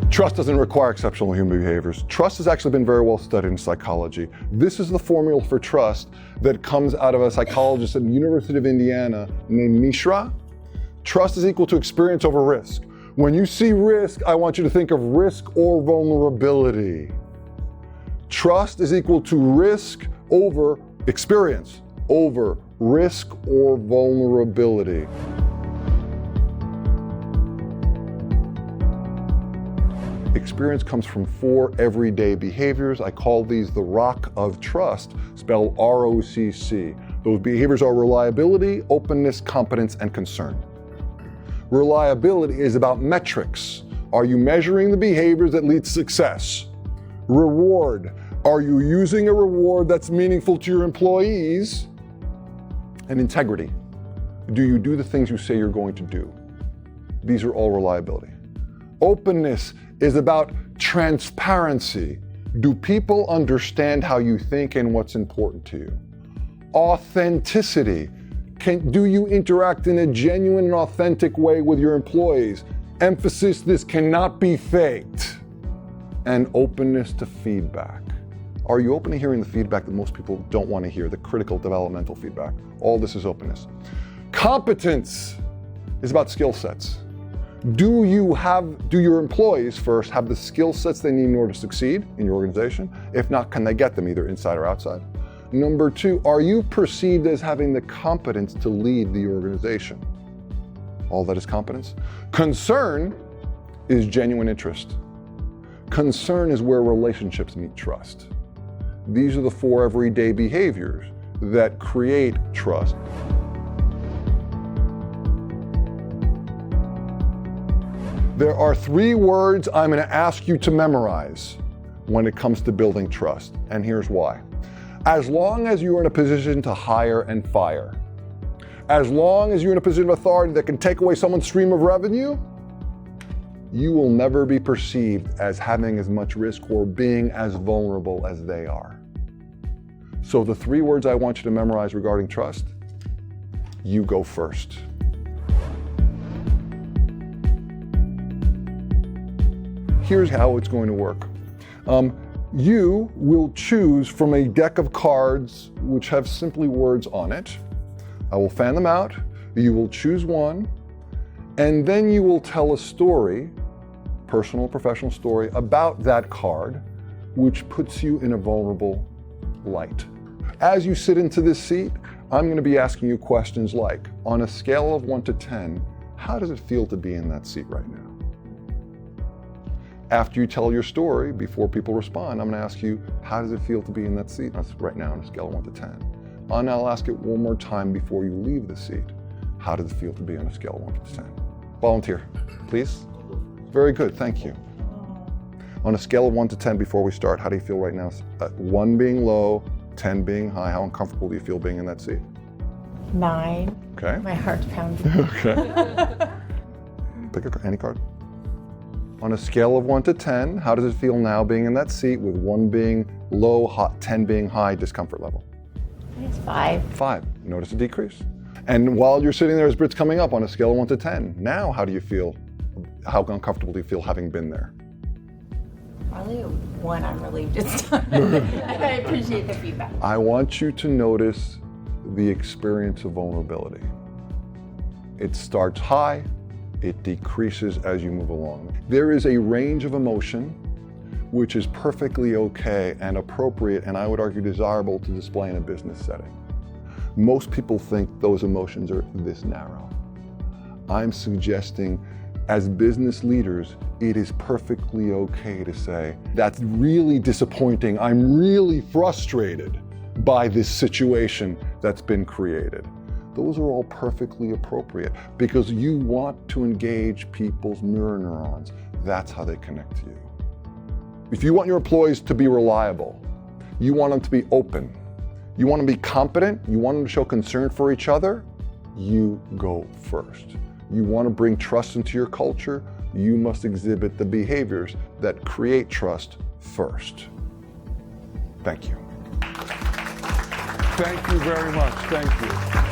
Trust doesn't require exceptional human behaviors. Trust has actually been very well studied in psychology. This is the formula for trust that comes out of a psychologist at the University of Indiana named Mishra. Trust is equal to experience over risk. When you see risk, I want you to think of risk or vulnerability. Trust is equal to risk over experience, over risk or vulnerability. Experience comes from 4 everyday behaviors. I call these the ROCC of trust, spelled ROCC. Those behaviors are reliability, openness, competence, and concern. Reliability is about metrics. Are you measuring the behaviors that lead to success? Reward. Are you using a reward that's meaningful to your employees? And integrity. Do you do the things you say you're going to do? These are all reliability. Openness is about transparency. Do people understand how you think and what's important to you? Authenticity. Do you interact in a genuine and authentic way with your employees? Emphasis, this cannot be faked. And openness to feedback. Are you open to hearing the feedback that most people don't want to hear, the critical developmental feedback? All this is openness. Competence is about skill sets. Do your employees first have the skill sets they need in order to succeed in your organization? If not, can they get them either inside or outside? Number 2, are you perceived as having the competence to lead the organization? All that is competence. Concern is genuine interest. Concern is where relationships meet trust. These are the 4 everyday behaviors that create trust. There are 3 words I'm going to ask you to memorize when it comes to building trust, and here's why. As long as you're in a position to hire and fire, as long as you're in a position of authority that can take away someone's stream of revenue, you will never be perceived as having as much risk or being as vulnerable as they are. So the 3 words I want you to memorize regarding trust: you go first. Here's how it's going to work. You will choose from a deck of cards which have simply words on it. I will fan them out. You will choose one, and then you will tell a story, personal or professional story, about that card, which puts you in a vulnerable light. As you sit into this seat, I'm going to be asking you questions like, on a scale of 1 to 10, how does it feel to be in that seat right now? After you tell your story, before people respond, I'm going to ask you, how does it feel to be in that seat right now on a scale of 1 to 10? And I'll ask it one more time before you leave the seat. How does it feel to be on a scale of 1 to 10? Volunteer, please. Very good, thank you. On a scale of 1 to 10 before we start, how do you feel right now? 1 being low, 10 being high. How uncomfortable do you feel being in that seat? 9. Okay. My heart's pounding. Okay. Pick any card. On a scale of 1 to 10, how does it feel now being in that seat with 1 being low, 10 being high discomfort level? It's 5. 5. Notice a decrease. And while you're sitting there as Brit's coming up on a scale of 1 to 10, now how do you feel? How uncomfortable do you feel having been there? Probably a 1. I'm relieved it's done. I appreciate the feedback. I want you to notice the experience of vulnerability. It starts high. It decreases as you move along. There is a range of emotion which is perfectly okay and appropriate, and I would argue desirable to display in a business setting. Most people think those emotions are this narrow. I'm suggesting, as business leaders, it is perfectly okay to say, that's really disappointing. I'm really frustrated by this situation that's been created. Those are all perfectly appropriate because you want to engage people's mirror neurons. That's how they connect to you. If you want your employees to be reliable, you want them to be open, you want them to be competent, you want them to show concern for each other, you go first. You want to bring trust into your culture, you must exhibit the behaviors that create trust first. Thank you. Thank you very much. Thank you.